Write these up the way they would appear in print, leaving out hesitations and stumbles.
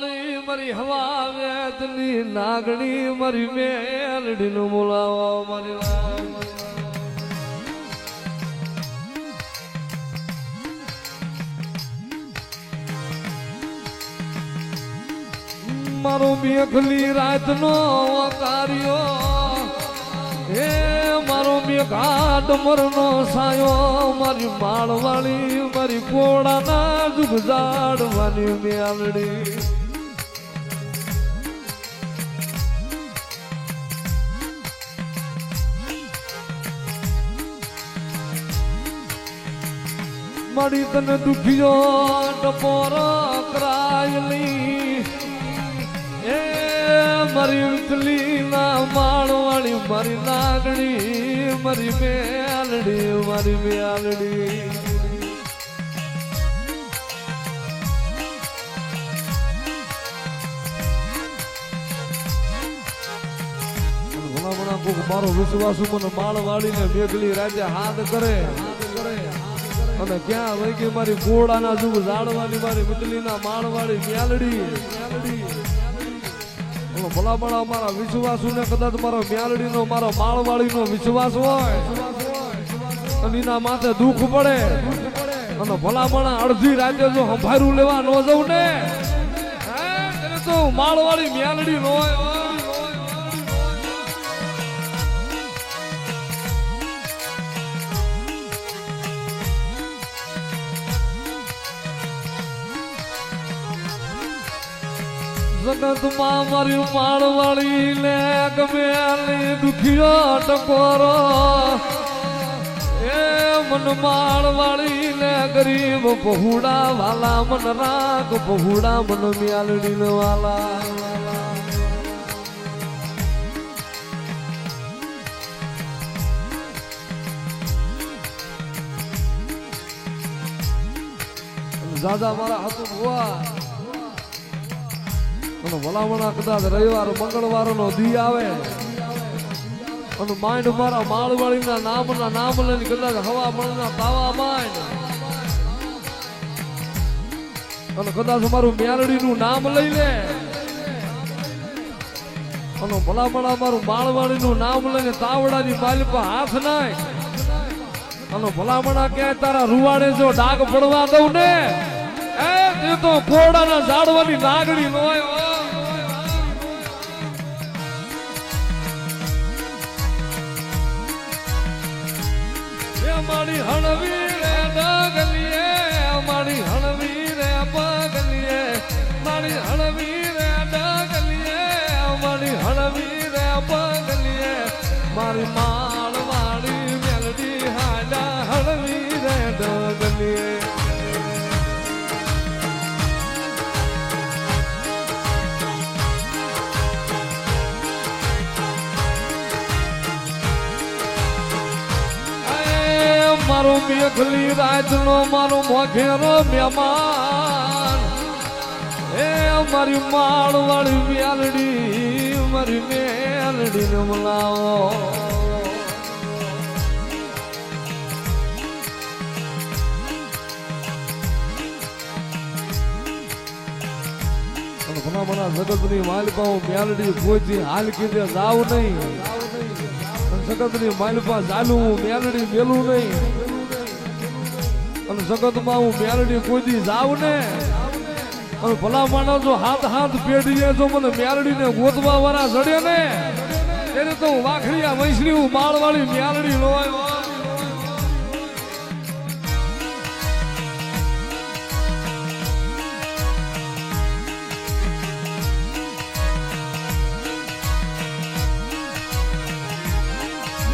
વાળી મારી હવા વેતની નાગણી મારી મેલડી નું બોલાવો મારી મારો મેઘલી રાત નો કાર્યો હે મારો મેઘા ડમર નો સાયો મારી માળવાળી મારી કોડાના જુગ જાડવાની મેલડી મારી તને દુખિયો ટપોર કરાયલી મારી ઉતલી ના માળવાળી મારી નાગણી મારી મેલડી મારી મેલડી ભલામણા કોક મારો વિશ્વાસ મને માળવાળી ને મેઘલી રાજે હાથ કરે અને ક્યાં વહી ગઈ મારી ઘોડાના જુગ જાડવાની મારી ઉતલી ના માળવાળી મેલડી ભલામણા મારા વિશ્વાસ ને કદાચ મારો મ્યાલડી નો મારો માળવાળી નો વિશ્વાસ હોય અને એના માથે દુઃખ પડે અને ભલામણા અડધી રાતે જો સંભાળું લેવા ન જવું ને તો માળવાળી મ્યાલડી નો હોય જગત માં મારી માળવાળી ને ગમે દુખિયો ટકોરો એ મન માળવાળી ને ગરીબ બહુડા વાલા મન રાગ બહુડા મન મ્યાલડી ને વાલા દાદા મારા હાથું હોવા અને ભલામણા કદાચ રવિવાર મંગળવાર નો દી આવે અને માઇન્ડ મારા માળવાળી ના નામ લઈને કદાચ હવા મળના તાવા માંડ અને કદાચ મારું મ્યાલડી નું નામ લઈ લે અને ભલામણા મારું માળવાળી નું નામ લઈને તાવડાની માલ પર હાથ નાય અને ભલામણા ક્યાંય તારા રૂવાડે જો ડાઘ પડવા દઉં ને એ તો કોડાના ઝાડવાની નાગડી નો હોય મારી હણવી રે ડગલીએ મારી હણવી રે પગલીએ મારી હણવી રે ડગલીએ મારી હણવી રે પગલીએ મારી માળવાળી મેલડી હાડા હણવી રે ડગલીએ મારો મેઘલી રાત નો મારો મોઘેરો મહેમાન એ મારી માળવાળી મેલડી મારી મેલડી ને બોલાવો ભલા જગત ની માલિકા મેલડી કોઈ હાલ કીધે જાવ નહીં જગત ની માલિકા ચાલુ મેલડી મેલું નહીં અને જગત માં હું મેલડી કોઈ દી જાવ ને અને ભલા માણસ જો હાથ પેઢીએ જો મને મેલડી ને ગોતવા વાળા જડે ને એને તો હું વાખડિયા વૈશ્રી હું માળવાળી મેલડી લોય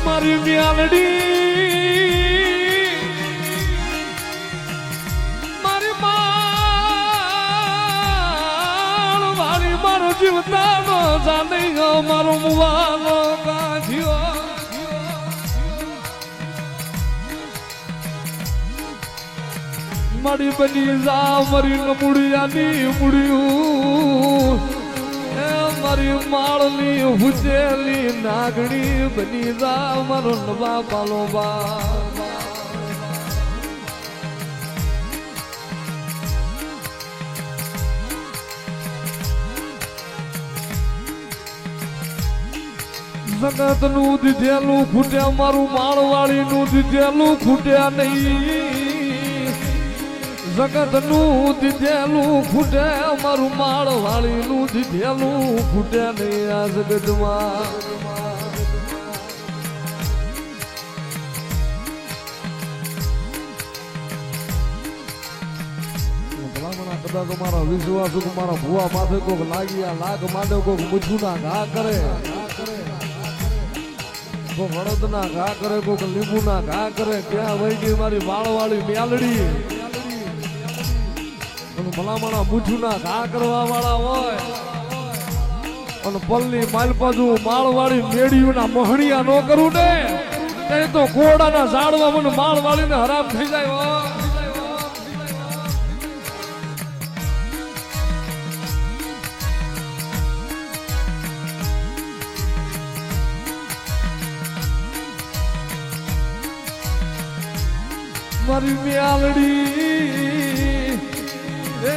મારી મેલડી મારી માળવાળી મારો જીવતાનો જાને મારો મુવાનો ગાંઠિયો મારી બની જા મારી નમુડિયાની મુડિયું મારી માળની હુચેલી નાગણી બની જા મારો નવા પાલો બા જગત નું દીધેલું ખૂટ્યા મારું માળવાળી નું દીધેલું ખૂટ્યા નહીં જગત નું દીધેલું ખૂટે મારું માળવાળી નું દીધેલું ખૂટ્યા નહીં આ જગતમાં કદાચ મારા વિશ્વાસ મારા ભુવા માથે કોક લાગ્યા લાગ માટે કોક મૂછું ના ઘા કરે કોક હળદ ના ઘા કરે કોક લીંબુ ના ઘા કરે ત્યાં વહી ગઈ મારી વાળવાળી મ્યાલડી ભલામણા મૂછું ના ઘા કરવા વાળા હોય અને પલ્લી માલપાજુ માળવાળી મેળીયું ના મહણિયા નો કરું ને તે તો ઘોડાના ઝાડવા મને માળવાળી ને હરામ થઈ જાય હોય મારી મ્યાલડી એ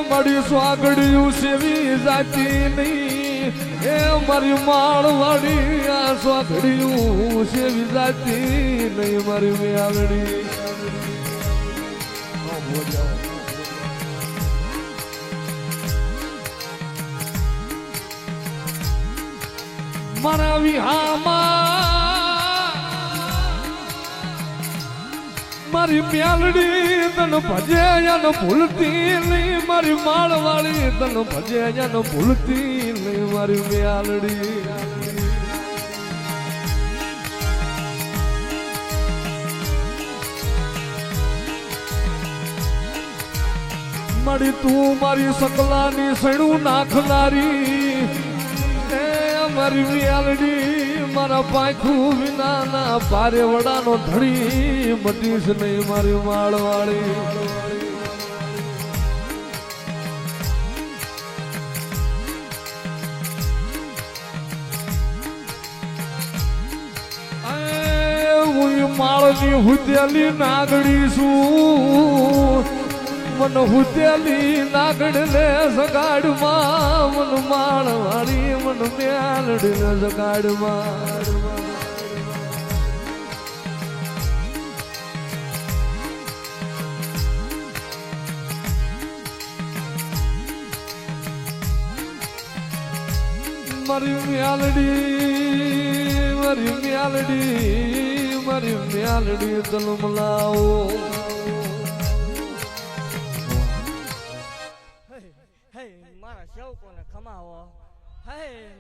મારી સ્વાગડિયું સેવી જાતી નહીં એ મારી માળવાડી આ સ્વાગડિયું સેવી જાતી નહીં મારી મ્યાલડી મારા વિહામાં મારી મ્યાલડી તન ભજે યાન ભૂલતી નહીં મારી માળવાળી તન ભજે યાન ભૂલતી નહીં મારી મ્યાલડી મારી તું મારી સકલાની સણું નાખનારી એ મારી મ્યાલડી મારા પાંખું વિના ના પારે વડાનો ધડી મટીશ નહીં મારી માળવાળી હું માળની હુતેલી નાગડી છું મન હુતેલી નાગડ ને સગાડમાં મન માળવાળી મન મ્યાલડી ને સગાડમાં મારી મ્યાલડી મારી મ્યાલડી મારી મ્યાલડી તલમલાઓ મારા સેવકોને ખમાવો હે